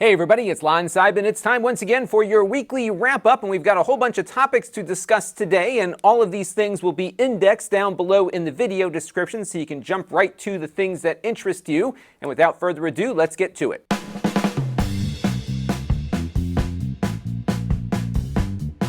Hey everybody, it's Lon.TV, and it's time once again for your weekly wrap-up, and we've got a whole bunch of topics to discuss today, and all of these things will be indexed down below in the video description so you can jump right to the things that interest you. And without further ado, let's get to it.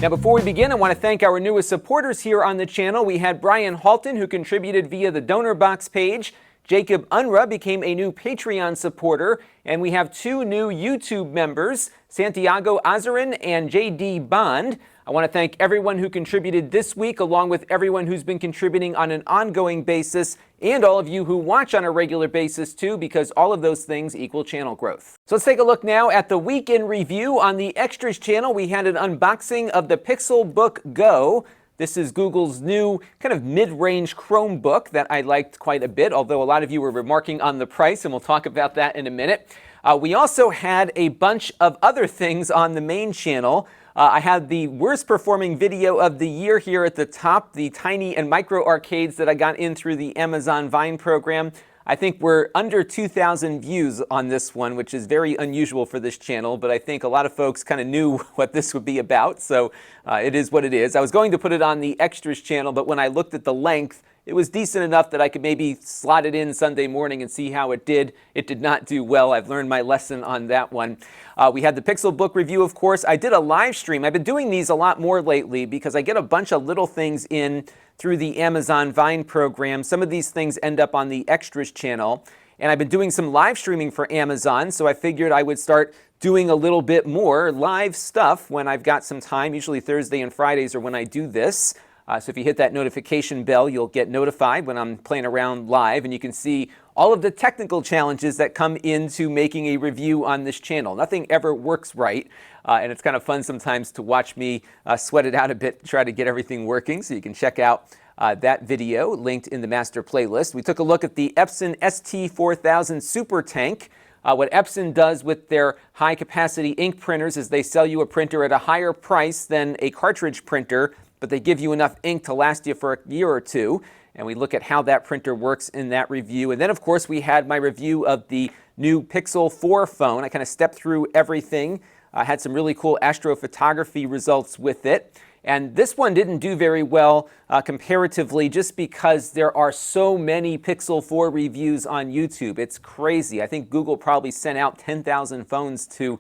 Now before we begin, I want to thank our newest supporters here on the channel. We had Brian Halton, who contributed via the donor box page. Jacob Unruh became a new Patreon supporter, and we have two new YouTube members, Santiago Azarin and JD Bond. I want to thank everyone who contributed this week, along with everyone who's been contributing on an ongoing basis, and all of you who watch on a regular basis too, because all of those things equal channel growth. So let's take a look now at the week in review. On the Extras channel, we had an unboxing of the Pixelbook Go. This is Google's new kind of mid-range Chromebook that I liked quite a bit, although a lot of you were remarking on the price, and we'll talk about that in a minute. We also had a bunch of other things on the main channel. I had the worst performing video of the year here at the top, the tiny and micro arcades that I got in through the Amazon Vine program. I think we're under 2,000 views on this one, which is very unusual for this channel, but I think a lot of folks kind of knew what this would be about, so it is what it is. I was going to put it on the Extras channel, but when I looked at the length, it was decent enough that I could maybe slot it in Sunday morning and see how it did. It did not do well. I've learned my lesson on that one. We had the Pixelbook review, of course. I did a live stream. I've been doing these a lot more lately because I get a bunch of little things in through the Amazon Vine program. Some of these things end up on the Extras channel. And I've been doing some live streaming for Amazon, so I figured I would start doing a little bit more live stuff when I've got some time. Usually Thursday and Fridays are when I do this. So if you hit that notification bell, you'll get notified when I'm playing around live, and you can see all of the technical challenges that come into making a review on this channel. Nothing ever works right, and it's kind of fun sometimes to watch me sweat it out a bit, try to get everything working, so you can check out that video linked in the master playlist. We took a look at the Epson ST4000 Super Tank. What Epson does with their high-capacity ink printers is they sell you a printer at a higher price than a cartridge printer, but they give you enough ink to last you for a year or two. And we look at how that printer works in that review. And then, of course, we had my review of the new Pixel 4 phone. I kind of stepped through everything. I had some really cool astrophotography results with it. And this one didn't do very well comparatively just because there are so many Pixel 4 reviews on YouTube. It's crazy. I think Google probably sent out 10,000 phones to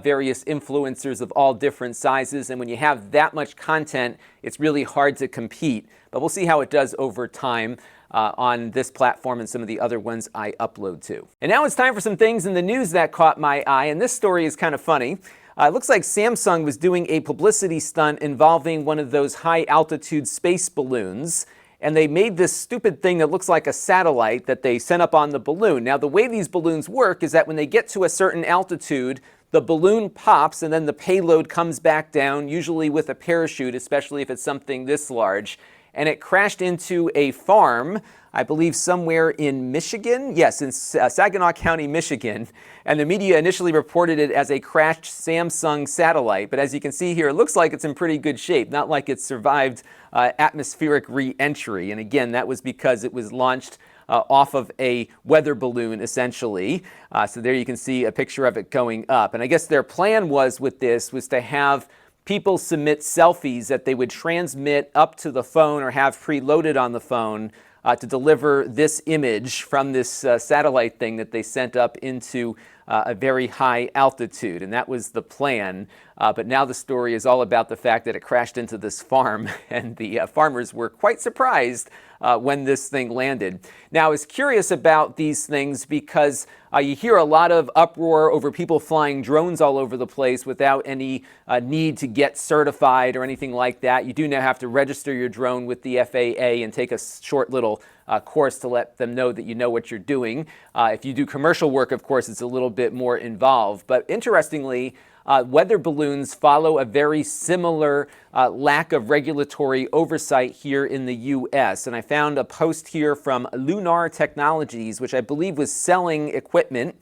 various influencers of all different sizes. And when you have that much content, it's really hard to compete. But we'll see how it does over time on this platform and some of the other ones I upload to. And now it's time for some things in the news that caught my eye. And this story is kind of funny. It looks like Samsung was doing a publicity stunt involving one of those high-altitude space balloons, and they made this stupid thing that looks like a satellite that they sent up on the balloon. Now, the way these balloons work is that when they get to a certain altitude, the balloon pops and then the payload comes back down, usually with a parachute, especially if it's something this large. And it crashed into a farm, I believe somewhere in Michigan. Yes, in Saginaw County, Michigan. And the media initially reported it as a crashed Samsung satellite. But as you can see here, it looks like it's in pretty good shape, not like it survived atmospheric re-entry. And again, that was because it was launched off of a weather balloon, essentially. So there you can see a picture of it going up. And I guess their plan was with this was to have people submit selfies that they would transmit up to the phone or have preloaded on the phone to deliver this image from this satellite thing that they sent up into a very high altitude. And that was the plan. But now the story is all about the fact that it crashed into this farm, and the farmers were quite surprised when this thing landed. Now, I was curious about these things because you hear a lot of uproar over people flying drones all over the place without any need to get certified or anything like that. You do now have to register your drone with the FAA and take a short little course to let them know that you know what you're doing. If you do commercial work, of course, it's a little bit more involved. But interestingly, weather balloons follow a very similar lack of regulatory oversight here in the U.S. And I found a post here from Lunar Technologies, which I believe was selling equipment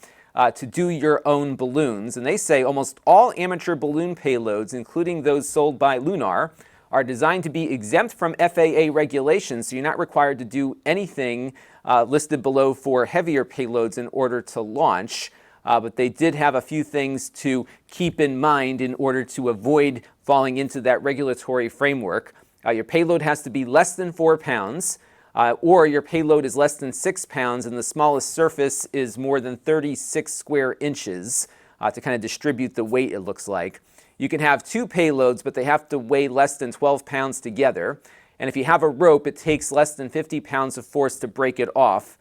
to do your own balloons. And they say almost all amateur balloon payloads, including those sold by Lunar, are designed to be exempt from FAA regulations, so you're not required to do anything listed below for heavier payloads in order to launch. but they did have a few things to keep in mind in order to avoid falling into that regulatory framework. Your payload has to be less than 4 pounds, or your payload is less than 6 pounds and the smallest surface is more than 36 square inches to kind of distribute the weight, it looks like. You can have 2 payloads, but they have to weigh less than 12 pounds together. And if you have a rope, it takes less than 50 pounds of force to break it off.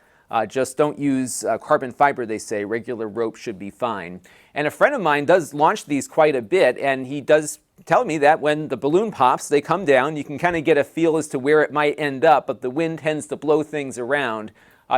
Just don't use carbon fiber, they say. Regular rope should be fine. And a friend of mine does launch these quite a bit, and he does tell me that when the balloon pops, they come down. You can kind of get a feel as to where it might end up, but the wind tends to blow things around.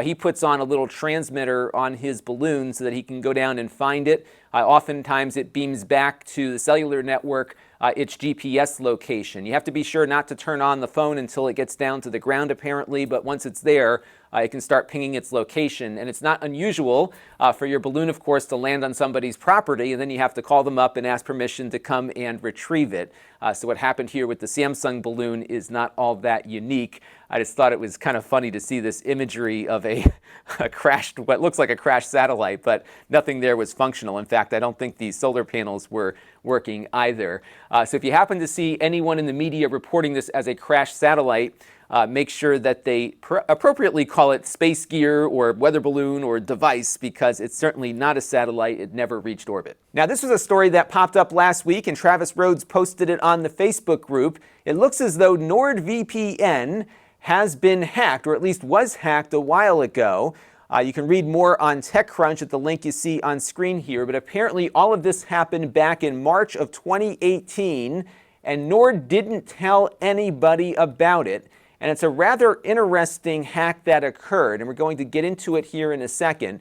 He puts on a little transmitter on his balloon so that he can go down and find it. Oftentimes it beams back to the cellular network its GPS location. You have to be sure not to turn on the phone until it gets down to the ground apparently, but once it's there, it can start pinging its location. And it's not unusual for your balloon, of course, to land on somebody's property, and then you have to call them up and ask permission to come and retrieve it. So what happened here with the Samsung balloon is not all that unique. I just thought it was kind of funny to see this imagery of a crashed, what looks like a crashed satellite, but nothing there was functional. In fact, I don't think these solar panels were working either. So if you happen to see anyone in the media reporting this as a crashed satellite, make sure that they appropriately call it space gear or weather balloon or device, because it's certainly not a satellite. It never reached orbit. Now, this was a story that popped up last week, and Travis Rhodes posted it on the Facebook group. It looks as though NordVPN has been hacked, or at least was hacked a while ago. You can read more on TechCrunch at the link you see on screen here, but apparently all of this happened back in March of 2018, and Nord didn't tell anybody about it. And it's a rather interesting hack that occurred, and we're going to get into it here in a second.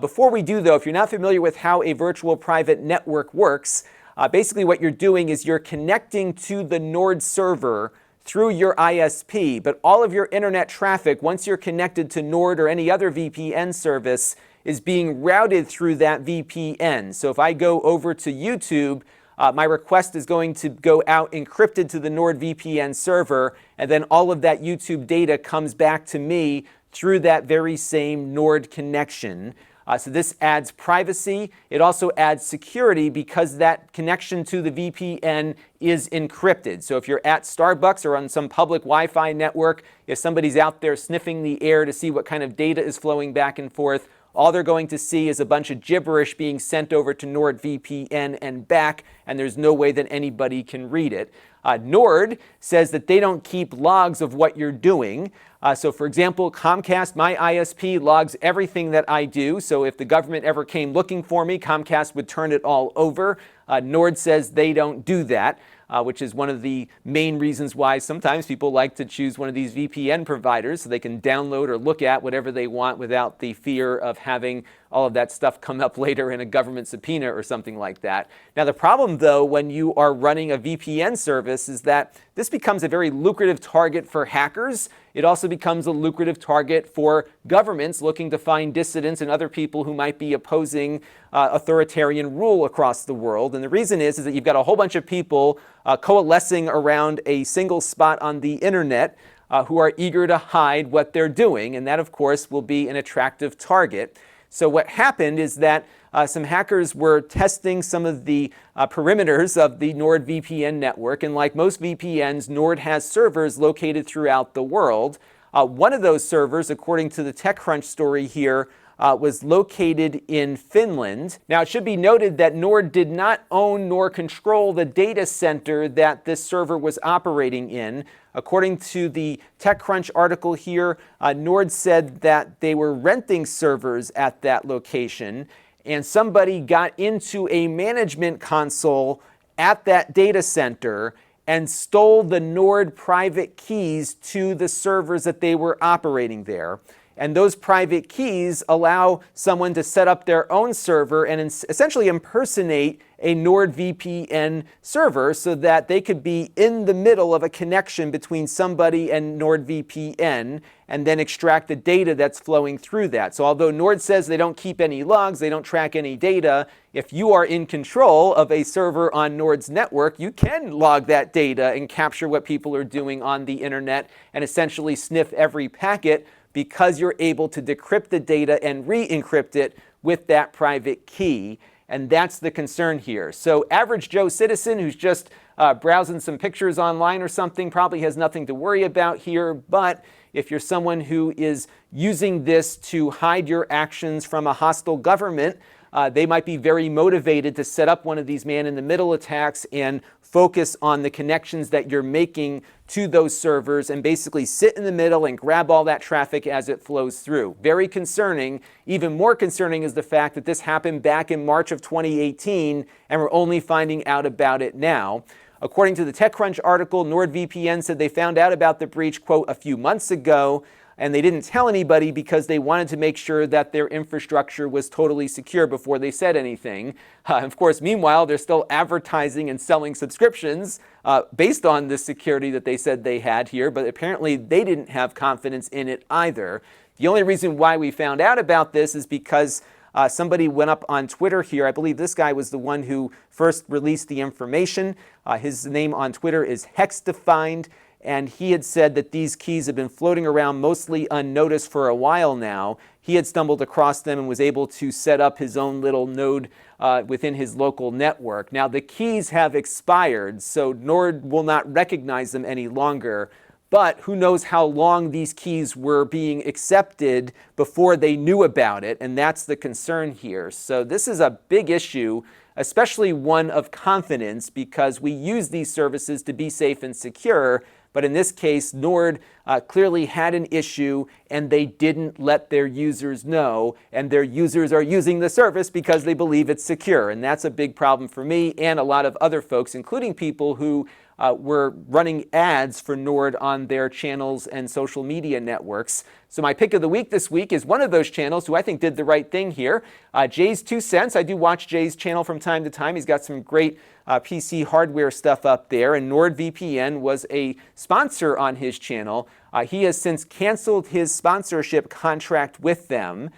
Before we do, though, if you're not familiar with how a virtual private network works, basically what you're doing is you're connecting to the Nord server through your ISP, but all of your internet traffic, once you're connected to Nord or any other VPN service, is being routed through that VPN. So if I go over to YouTube, my request is going to go out encrypted to the NordVPN server, and then all of that YouTube data comes back to me through that very same Nord connection. So this adds privacy. It also adds security because that connection to the VPN is encrypted. So if you're at Starbucks or on some public Wi-Fi network, if somebody's out there sniffing the air to see what kind of data is flowing back and forth, all they're going to see is a bunch of gibberish being sent over to NordVPN and back, and there's no way that anybody can read it. Nord says that they don't keep logs of what you're doing. So for example, Comcast, my ISP, logs everything that I do. So if the government ever came looking for me, Comcast would turn it all over. Nord says they don't do that, which is one of the main reasons why sometimes people like to choose one of these VPN providers so they can download or look at whatever they want without the fear of having all of that stuff come up later in a government subpoena or something like that. Now, the problem, though, when you are running a VPN service is that this becomes a very lucrative target for hackers. It also becomes a lucrative target for governments looking to find dissidents and other people who might be opposing authoritarian rule across the world. And the reason is that you've got a whole bunch of people coalescing around a single spot on the internet who are eager to hide what they're doing. And that, of course, will be an attractive target. So what happened is that some hackers were testing some of the perimeters of the NordVPN network. And like most VPNs, Nord has servers located throughout the world. One of those servers, according to the TechCrunch story here, was located in Finland. Now, it should be noted that Nord did not own nor control the data center that this server was operating in. According to the TechCrunch article here, Nord said that they were renting servers at that location, and somebody got into a management console at that data center and stole the Nord private keys to the servers that they were operating there. And those private keys allow someone to set up their own server and essentially impersonate a NordVPN server so that they could be in the middle of a connection between somebody and NordVPN and then extract the data that's flowing through that. So although Nord says they don't keep any logs, they don't track any data, if you are in control of a server on Nord's network, you can log that data and capture what people are doing on the internet and essentially sniff every packet, because you're able to decrypt the data and re-encrypt it with that private key. And that's the concern here. So average Joe citizen who's just browsing some pictures online or something probably has nothing to worry about here. But if you're someone who is using this to hide your actions from a hostile government, they might be very motivated to set up one of these man-in-the-middle attacks and focus on the connections that you're making to those servers and basically sit in the middle and grab all that traffic as it flows through. Very concerning. Even more concerning is the fact that this happened back in March of 2018 and we're only finding out about it now. According to the TechCrunch article, NordVPN said they found out about the breach, quote, a few months ago, and they didn't tell anybody because they wanted to make sure that their infrastructure was totally secure before they said anything. Of course, meanwhile, they're still advertising and selling subscriptions based on the security that they said they had here, but apparently they didn't have confidence in it either. The only reason why we found out about this is because somebody went up on Twitter here. I believe this guy was the one who first released the information. His name on Twitter is HexDefined. And he had said that these keys have been floating around mostly unnoticed for a while now. He had stumbled across them and was able to set up his own little node within his local network. Now, the keys have expired, so Nord will not recognize them any longer. But who knows how long these keys were being accepted before they knew about it, and that's the concern here. So this is a big issue, especially one of confidence, because we use these services to be safe and secure. But in this case, Nord clearly had an issue and they didn't let their users know, and their users are using the service because they believe it's secure. And that's a big problem for me and a lot of other folks, including people who were running ads for Nord on their channels and social media networks. So my pick of the week this week is one of those channels who I think did the right thing here. JayzTwoCents. I do watch Jay's channel from time to time. He's got some great PC hardware stuff up there, and NordVPN was a sponsor on his channel. He has since canceled his sponsorship contract with them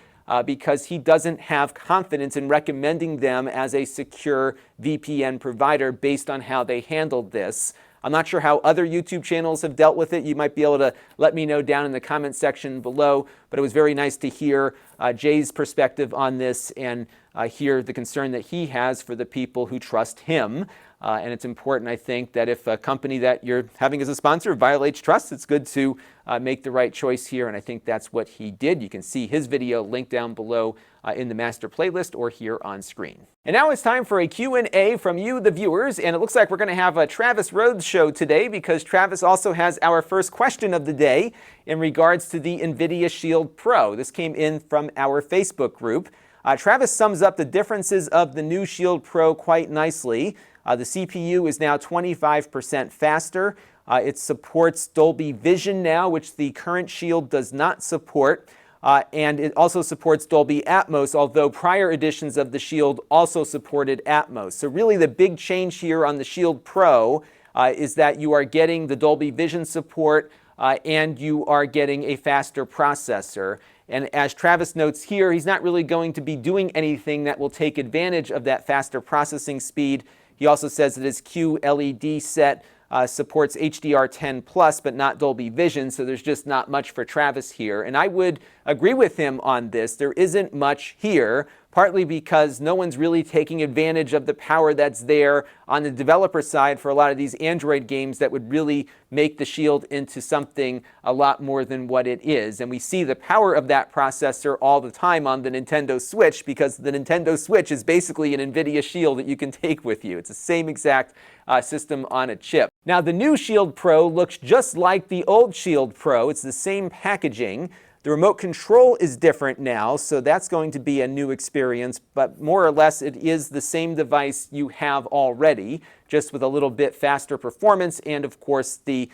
because he doesn't have confidence in recommending them as a secure VPN provider based on how they handled this. I'm not sure how other YouTube channels have dealt with it. You might be able to let me know down in the comment section below, but it was very nice to hear Jay's perspective on this and hear the concern that he has for the people who trust him. And it's important, I think, that if a company that you're having as a sponsor violates trust, it's good to make the right choice here. And I think that's what he did. You can see his video linked down below in the master playlist or here on screen. And now it's time for a Q&A from you, the viewers. And it looks like we're going to have a Travis Rhodes show today because Travis also has our first question of the day in regards to the Nvidia Shield Pro. This came in from our Facebook group. Travis sums up the differences of the new Shield Pro quite nicely. The CPU is now 25% faster. It supports Dolby Vision now, which the current Shield does not support. And it also supports Dolby Atmos, although prior editions of the Shield also supported Atmos. So really the big change here on the Shield Pro is that you are getting the Dolby Vision support and you are getting a faster processor. And as Travis notes here, he's not really going to be doing anything that will take advantage of that faster processing speed. He also says that his QLED set supports HDR10+, but not Dolby Vision, so there's just not much for Travis here. And I would agree with him on this. There isn't much here, partly because no one's really taking advantage of the power that's there on the developer side for a lot of these Android games that would really make the Shield into something a lot more than what it is. And we see the power of that processor all the time on the Nintendo Switch because the Nintendo Switch is basically an Nvidia Shield that you can take with you. It's the same exact system on a chip. Now, the new Shield Pro looks just like the old Shield Pro. It's the same packaging. The remote control is different now, so that's going to be a new experience, but more or less it is the same device you have already, just with a little bit faster performance and, of course, the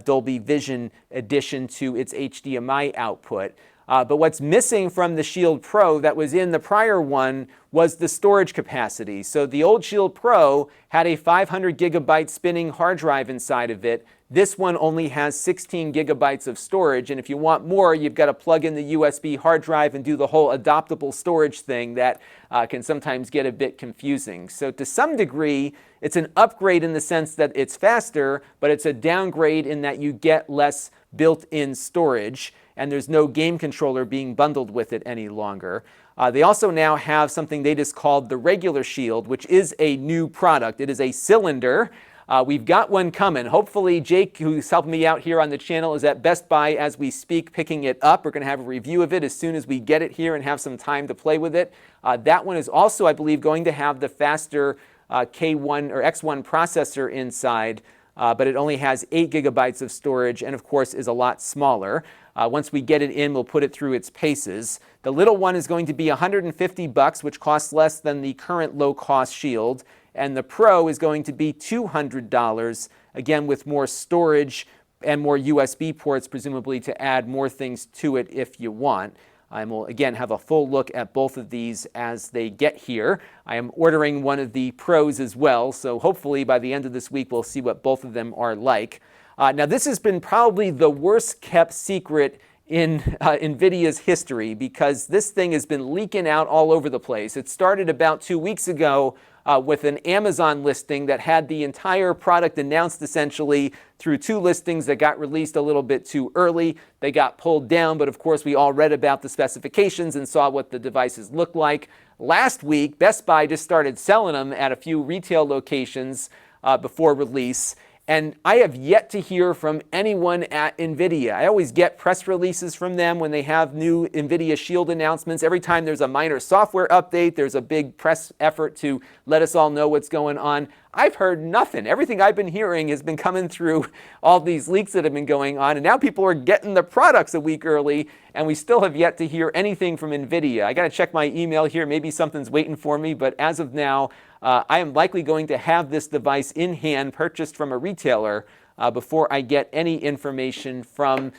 Dolby Vision addition to its HDMI output. But what's missing from the Shield Pro that was in the prior one was the storage capacity. So the old Shield Pro had a 500 gigabyte spinning hard drive inside of it. This one only has 16 gigabytes of storage, and if you want more, you've got to plug in the USB hard drive and do the whole adoptable storage thing that can sometimes get a bit confusing. So to some degree, it's an upgrade in the sense that it's faster, but it's a downgrade in that you get less built-in storage, and there's no game controller being bundled with it any longer. They also now have something they just called the regular Shield, which is a new product. It is a cylinder. We've got one coming. Hopefully Jake, who's helping me out here on the channel, is at Best Buy as we speak picking it up. We're going to have a review of it as soon as we get it here and have some time to play with it. That one is also, I believe, going to have the faster K1 or X1 processor inside, but it only has 8 gigabytes of storage and, of course, is a lot smaller. Once we get it in, we'll put it through its paces. The little one is going to be $150, which costs less than the current low-cost Shield. And the Pro is going to be $200, again with more storage and more USB ports, presumably to add more things to it if you want. And we'll again have a full look at both of these as they get here. I am ordering one of the Pros as well, so hopefully by the end of this week we'll see what both of them are like. Now this has been probably the worst kept secret in Nvidia's history, because this thing has been leaking out all over the place. It started about 2 weeks ago with an Amazon listing that had the entire product announced essentially through 2 listings that got released a little bit too early. They got pulled down, but of course we all read about the specifications and saw what the devices look like. Last week, Best Buy just started selling them at a few retail locations before release. And I have yet to hear from anyone at Nvidia. I always get press releases from them when they have new Nvidia Shield announcements. Every time there's a minor software update, there's a big press effort to let us all know what's going on. I've heard nothing. Everything I've been hearing has been coming through all these leaks that have been going on. And now people are getting the products a week early, and we still have yet to hear anything from Nvidia. I got to check my email here. Maybe something's waiting for me. But as of now, I am likely going to have this device in hand, purchased from a retailer, before I get any information from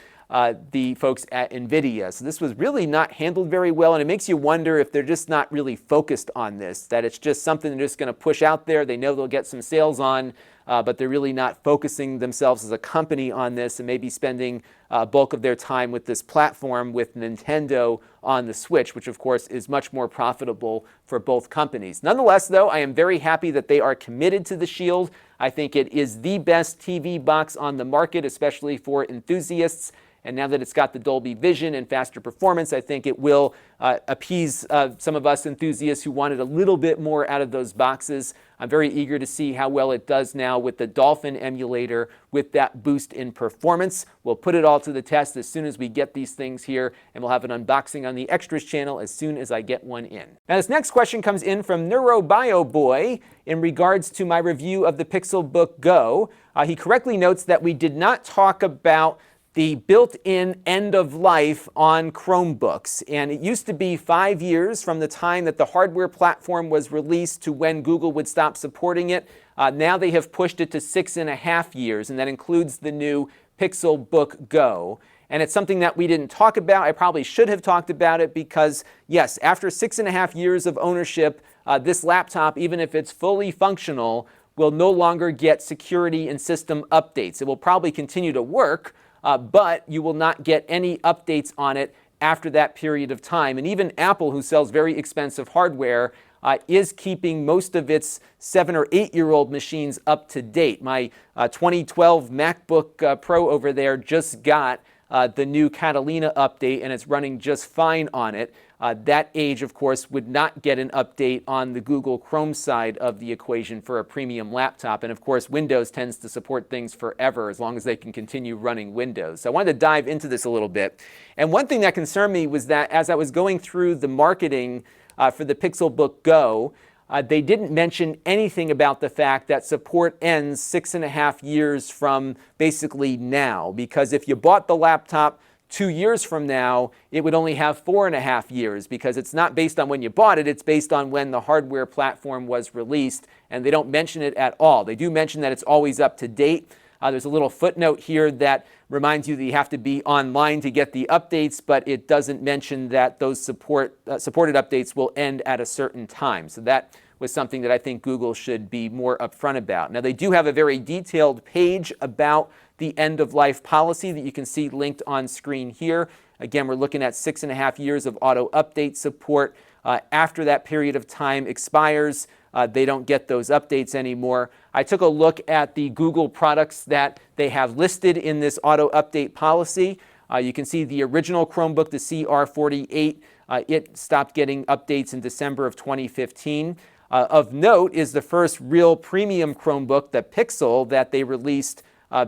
the folks at Nvidia. So this was really not handled very well, and it makes you wonder if they're just not really focused on this, that it's just something they're just going to push out there. They know they'll get some sales on, but they're really not focusing themselves as a company on this, and maybe spending bulk of their time with this platform with Nintendo on the Switch, which of course is much more profitable for both companies. Nonetheless, though, I am very happy that they are committed to the Shield. I think it is the best TV box on the market, especially for enthusiasts. And now that it's got the Dolby Vision and faster performance, I think it will appease some of us enthusiasts who wanted a little bit more out of those boxes. I'm very eager to see how well it does now with the Dolphin emulator with that boost in performance. We'll put it all to the test as soon as we get these things here, and we'll have an unboxing on the Extras channel as soon as I get one in. Now this next question comes in from NeuroBioBoy in regards to my review of the Pixelbook Go. He correctly notes that we did not talk about the built-in end of life on Chromebooks. And it used to be 5 years from the time that the hardware platform was released to when Google would stop supporting it. Now they have pushed it to 6.5 years, and that includes the new Pixelbook Go. And it's something that we didn't talk about. I probably should have talked about it because, yes, after 6.5 years of ownership, this laptop, even if it's fully functional, will no longer get security and system updates. It will probably continue to work, but you will not get any updates on it after that period of time. And even Apple, who sells very expensive hardware, is keeping most of its 7 or 8-year-old machines up to date. My 2012 MacBook Pro over there just got the new Catalina update, and it's running just fine on it. That age, of course, would not get an update on the Google Chrome side of the equation for a premium laptop. And of course, Windows tends to support things forever as long as they can continue running Windows. So I wanted to dive into this a little bit. And one thing that concerned me was that as I was going through the marketing for the Pixelbook Go, they didn't mention anything about the fact that support ends 6.5 years from basically now. Because if you bought the laptop 2 years from now, it would only have 4.5 years, because it's not based on when you bought it, it's based on when the hardware platform was released, and they don't mention it at all. They do mention that it's always up to date. There's a little footnote here that reminds you that you have to be online to get the updates, but it doesn't mention that those supported updates will end at a certain time. So that was something that I think Google should be more upfront about. Now, they do have a very detailed page about the end-of-life policy that you can see linked on screen here. Again, we're looking at 6.5 years of auto-update support. After that period of time expires, they don't get those updates anymore. I took a look at the Google products that they have listed in this auto-update policy. You can see the original Chromebook, the CR48, It stopped getting updates in December of 2015. Of note is the first real premium Chromebook, the Pixel, that they released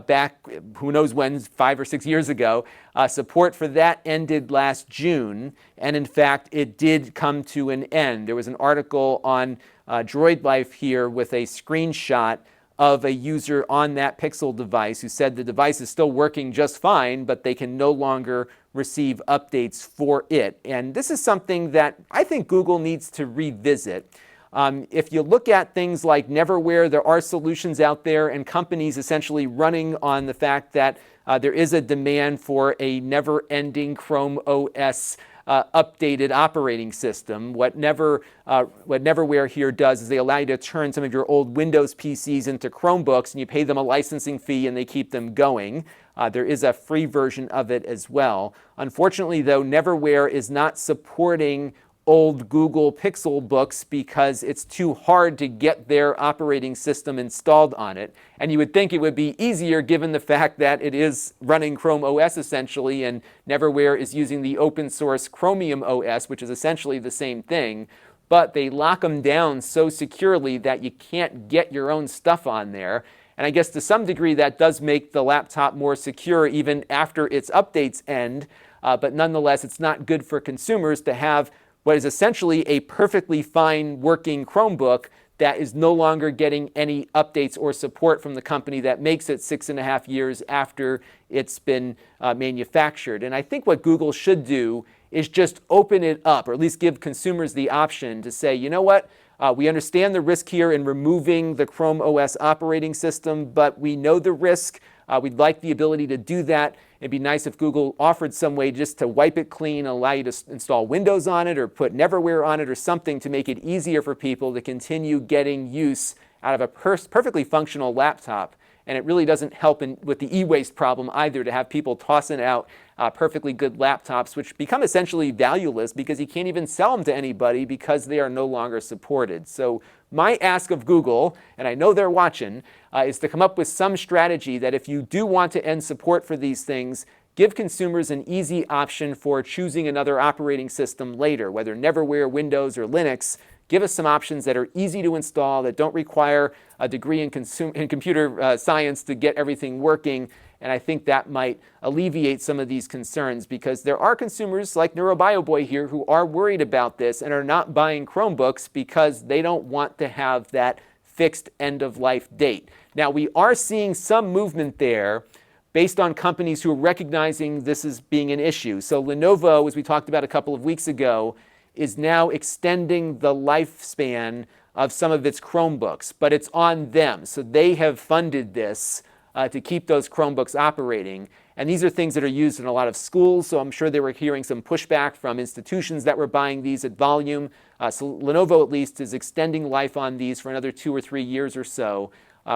back, who knows when, 5 or 6 years ago. Support for that ended last June, and in fact, it did come to an end. There was an article on Droid Life here with a screenshot of a user on that Pixel device who said the device is still working just fine, but they can no longer receive updates for it. And this is something that I think Google needs to revisit. If you look at things like Neverware, there are solutions out there and companies essentially running on the fact that there is a demand for a never-ending Chrome OS updated operating system. What Neverware here does is they allow you to turn some of your old Windows PCs into Chromebooks, and you pay them a licensing fee and they keep them going. There is a free version of it as well. Unfortunately, though, Neverware is not supporting old Google Pixelbooks because it's too hard to get their operating system installed on it. And you would think it would be easier given the fact that it is running Chrome OS essentially, and Neverware is using the open source Chromium OS, which is essentially the same thing. But they lock them down so securely that you can't get your own stuff on there. And I guess to some degree that does make the laptop more secure even after its updates end. But nonetheless, it's not good for consumers to have what is essentially a perfectly fine working Chromebook that is no longer getting any updates or support from the company that makes it 6.5 years after it's been manufactured. And I think what Google should do is just open it up, or at least give consumers the option to say, you know what, we understand the risk here in removing the Chrome OS operating system, but we know the risk. We'd like the ability to do that. It'd be nice if Google offered some way just to wipe it clean, allow you to install Windows on it or put Neverware on it or something to make it easier for people to continue getting use out of a perfectly functional laptop. And it really doesn't help with the e-waste problem either, to have people tossing out perfectly good laptops, which become essentially valueless because you can't even sell them to anybody because they are no longer supported. So my ask of Google, and I know they're watching, is to come up with some strategy that if you do want to end support for these things, give consumers an easy option for choosing another operating system later, whether Neverware, Windows, or Linux. Give us some options that are easy to install, that don't require a degree in computer science to get everything working. And I think that might alleviate some of these concerns, because there are consumers like NeuroBioBoy here who are worried about this and are not buying Chromebooks because they don't want to have that fixed end-of-life date. Now, we are seeing some movement there based on companies who are recognizing this as being an issue. So Lenovo, as we talked about a couple of weeks ago, is now extending the lifespan of some of its Chromebooks, but it's on them. So they have funded this to keep those Chromebooks operating. And these are things that are used in a lot of schools, so I'm sure they were hearing some pushback from institutions that were buying these at volume. So Lenovo, at least, is extending life on these for another 2 or 3 years or so,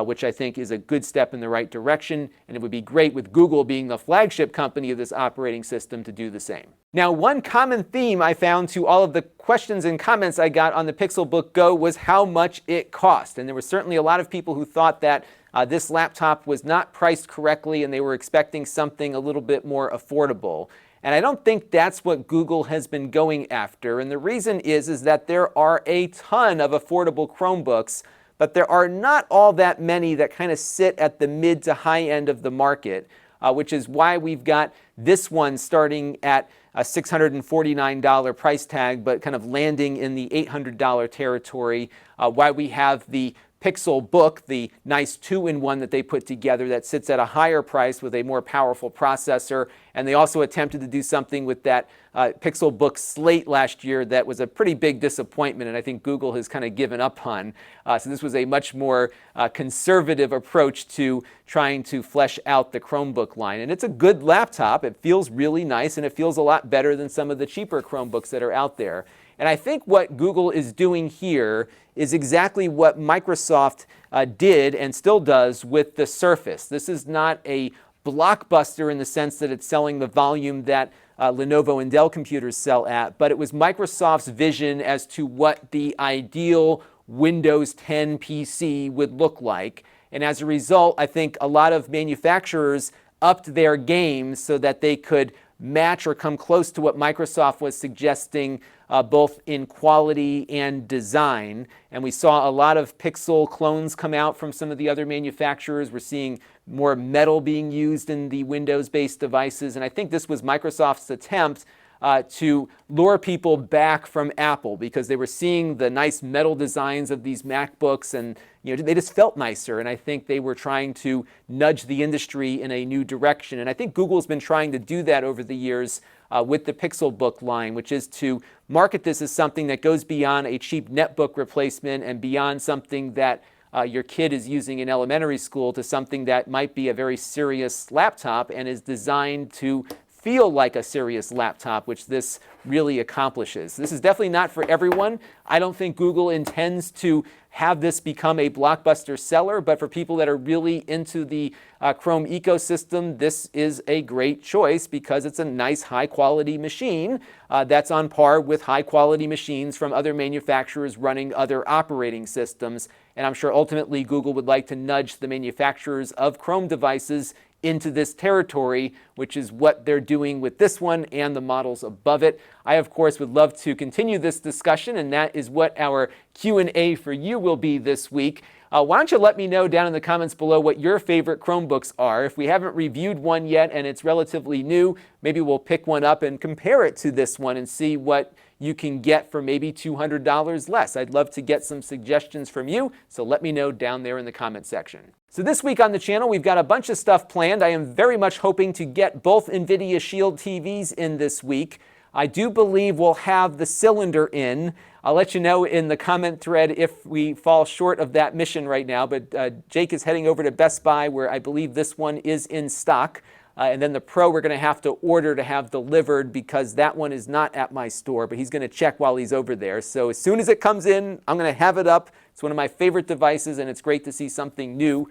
which I think is a good step in the right direction. And it would be great, with Google being the flagship company of this operating system, to do the same. Now, one common theme I found to all of the questions and comments I got on the Pixelbook Go was how much it cost. And there were certainly a lot of people who thought that this laptop was not priced correctly and they were expecting something a little bit more affordable. And I don't think that's what Google has been going after. And the reason is that there are a ton of affordable Chromebooks, but there are not all that many that kind of sit at the mid to high end of the market, which is why we've got this one starting at a $649 price tag, but kind of landing in the $800 territory, why we have the Pixelbook, the nice 2-in-1 that they put together that sits at a higher price with a more powerful processor. And they also attempted to do something with that Pixelbook Slate last year that was a pretty big disappointment, and I think Google has kind of given up on. So this was a much more conservative approach to trying to flesh out the Chromebook line. And it's a good laptop. It feels really nice, and it feels a lot better than some of the cheaper Chromebooks that are out there. And I think what Google is doing here is exactly what Microsoft did and still does with the Surface. This is not a blockbuster in the sense that it's selling the volume that Lenovo and Dell computers sell at, but it was Microsoft's vision as to what the ideal Windows 10 PC would look like. And as a result, I think a lot of manufacturers upped their game so that they could match or come close to what Microsoft was suggesting both in quality and design. And we saw a lot of Pixel clones come out from some of the other manufacturers. We're seeing more metal being used in the Windows-based devices. And I think this was Microsoft's attempt to lure people back from Apple because they were seeing the nice metal designs of these MacBooks and they just felt nicer. And I think they were trying to nudge the industry in a new direction. And I think Google's been trying to do that over the years with the Pixelbook line, which is to market this as something that goes beyond a cheap netbook replacement and beyond something that your kid is using in elementary school to something that might be a very serious laptop and is designed to feel like a serious laptop, which this really accomplishes. This is definitely not for everyone. I don't think Google intends to have this become a blockbuster seller, but for people that are really into the Chrome ecosystem, this is a great choice because it's a nice high-quality machine that's on par with high-quality machines from other manufacturers running other operating systems. And I'm sure ultimately Google would like to nudge the manufacturers of Chrome devices into this territory, which is what they're doing with this one and the models above it. I, of course, would love to continue this discussion, and that is what our Q&A for you will be this week. Why don't you let me know down in the comments below what your favorite Chromebooks are. If we haven't reviewed one yet and it's relatively new, maybe we'll pick one up and compare it to this one and see what you can get for maybe $200 less. I'd love to get some suggestions from you, so let me know down there in the comment section. So this week on the channel, we've got a bunch of stuff planned. I am very much hoping to get both Nvidia Shield TVs in this week. I do believe we'll have the cylinder in. I'll let you know in the comment thread if we fall short of that mission right now, but Jake is heading over to Best Buy where I believe this one is in stock. And then the Pro we're going to have to order to have delivered because that one is not at my store, but he's going to check while he's over there. So as soon as it comes in, I'm going to have it up. It's one of my favorite devices, and it's great to see something new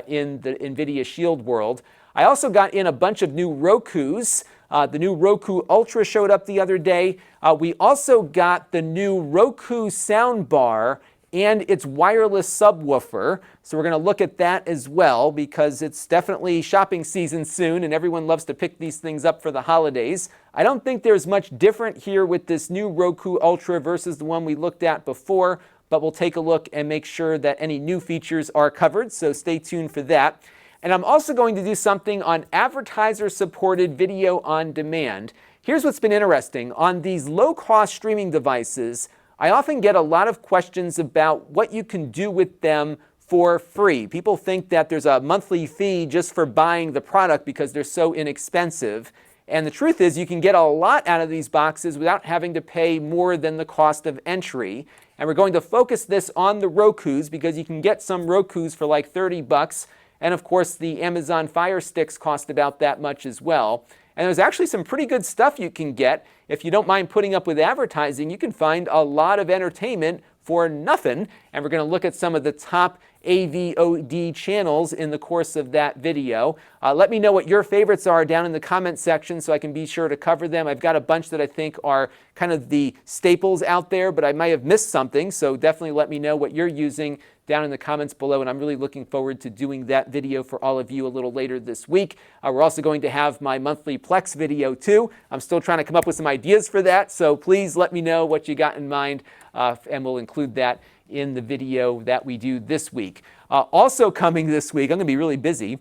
in the Nvidia Shield world. I also got in a bunch of new Rokus. The new Roku Ultra showed up the other day. We also got the new Roku soundbar and its wireless subwoofer. So we're going to look at that as well because it's definitely shopping season soon and everyone loves to pick these things up for the holidays. I don't think there's much different here with this new Roku Ultra versus the one we looked at before, but we'll take a look and make sure that any new features are covered, so stay tuned for that. And I'm also going to do something on advertiser-supported video on demand. Here's what's been interesting. On these low-cost streaming devices, I often get a lot of questions about what you can do with them for free. People think that there's a monthly fee just for buying the product because they're so inexpensive. And the truth is you can get a lot out of these boxes without having to pay more than the cost of entry. And we're going to focus this on the Rokus because you can get some Rokus for like 30 bucks. And of course the Amazon Fire Sticks cost about that much as well. And there's actually some pretty good stuff you can get. If you don't mind putting up with advertising, you can find a lot of entertainment for nothing. And we're going to look at some of the top AVOD channels in the course of that video. Let me know what your favorites are down in the comment section so I can be sure to cover them. I've got a bunch that I think are kind of the staples out there, but I might have missed something. So definitely let me know what you're using down in the comments below, and I'm really looking forward to doing that video for all of you a little later this week. We're also going to have my monthly Plex video too. I'm still trying to come up with some ideas for that, so please let me know what you got in mind, and we'll include that in the video that we do this week. Also coming this week, I'm going to be really busy,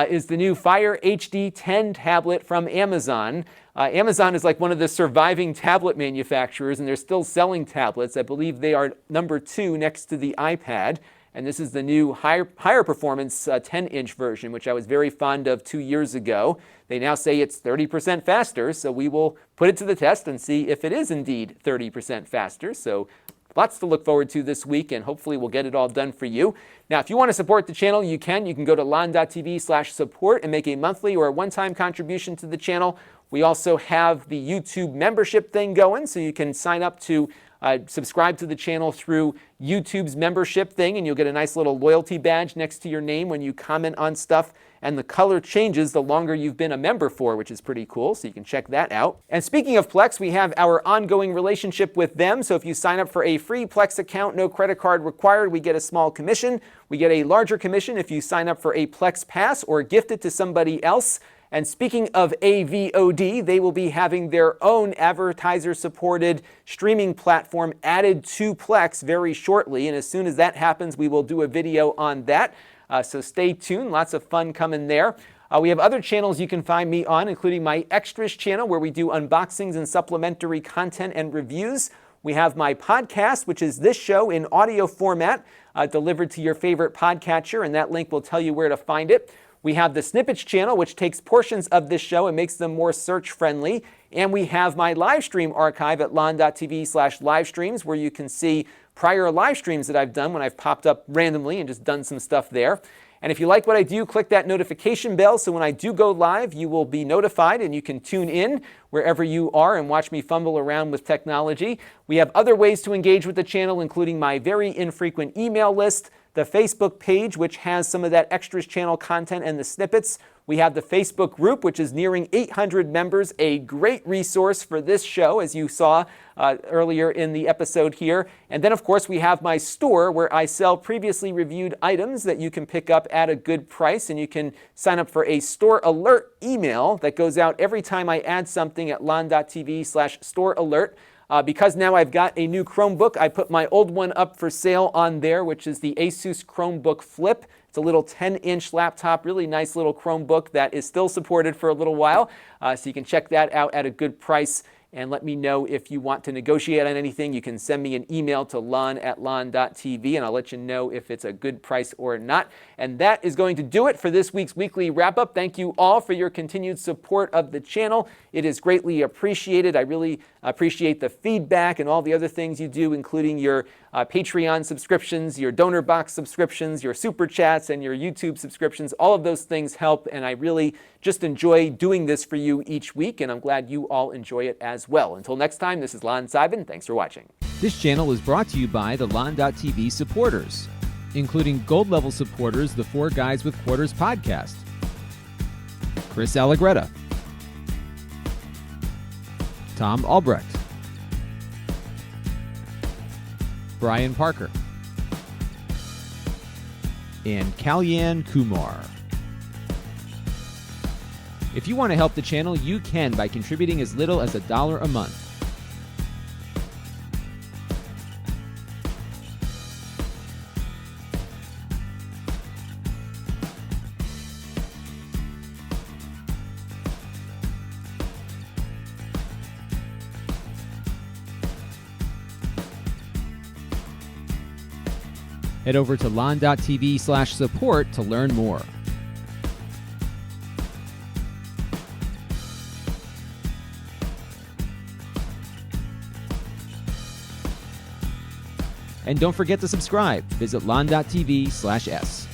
is the new Fire HD 10 tablet from Amazon. Amazon is like one of the surviving tablet manufacturers, and they're still selling tablets. I believe they are number 2 next to the iPad. And this is the new higher performance 10-inch version, which I was very fond of 2 years ago. They now say it's 30% faster, so we will put it to the test and see if it is indeed 30% faster. So lots to look forward to this week, and hopefully we'll get it all done for you. Now, if you want to support the channel, you can. You can go to Lon.TV/support and make a monthly or a one-time contribution to the channel. We also have the YouTube membership thing going, so you can sign up to subscribe to the channel through YouTube's membership thing, and you'll get a nice little loyalty badge next to your name when you comment on stuff. And the color changes the longer you've been a member for, which is pretty cool, so you can check that out. And speaking of Plex, we have our ongoing relationship with them. So if you sign up for a free Plex account, no credit card required, we get a small commission. We get a larger commission if you sign up for a Plex Pass or gift it to somebody else. And speaking of AVOD, they will be having their own advertiser-supported streaming platform added to Plex very shortly. And as soon as that happens, we will do a video on that. So stay tuned. Lots of fun coming there. We have other channels you can find me on, including my Extras channel, where we do unboxings and supplementary content and reviews. We have my podcast, which is this show in audio format, delivered to your favorite podcatcher, and that link will tell you where to find it. We have the Snippets channel, which takes portions of this show and makes them more search-friendly. And we have my live stream archive at Lon.TV/livestreams, where you can see prior live streams that I've done when I've popped up randomly and just done some stuff there. And if you like what I do, click that notification bell so when I do go live, you will be notified and you can tune in wherever you are and watch me fumble around with technology. We have other ways to engage with the channel, including my very infrequent email list, the Facebook page, which has some of that Extras channel content and the snippets. We have the Facebook group, which is nearing 800 members, a great resource for this show, as you saw earlier in the episode here. And then, of course, we have my store, where I sell previously reviewed items that you can pick up at a good price, and you can sign up for a store alert email that goes out every time I add something at Lon.TV/store alert. Because now I've got a new Chromebook, I put my old one up for sale on there, which is the Asus Chromebook Flip. It's a little 10-inch laptop, really nice little Chromebook that is still supported for a little while. So you can check that out at a good price. And let me know if you want to negotiate on anything. You can send me an email to lon@lon.tv, and I'll let you know if it's a good price or not. And that is going to do it for this week's weekly wrap-up. Thank you all for your continued support of the channel. It is greatly appreciated. I really appreciate the feedback and all the other things you do, including your Patreon subscriptions, your donor box subscriptions, your super chats, and your YouTube subscriptions. All of those things help, and I really just enjoy doing this for you each week, and I'm glad you all enjoy it as well. Until next time, this is Lon Seidman. Thanks for watching. This channel is brought to you by the Lon.TV supporters, including gold-level supporters, the Four Guys with Quarters podcast, Chris Allegretta, Tom Albrecht, Brian Parker, and Kalyan Kumar. If you want to help the channel, you can by contributing as little as $1 a month. Head over to lon.tv/support to learn more. And don't forget to subscribe. Visit lon.tv/s.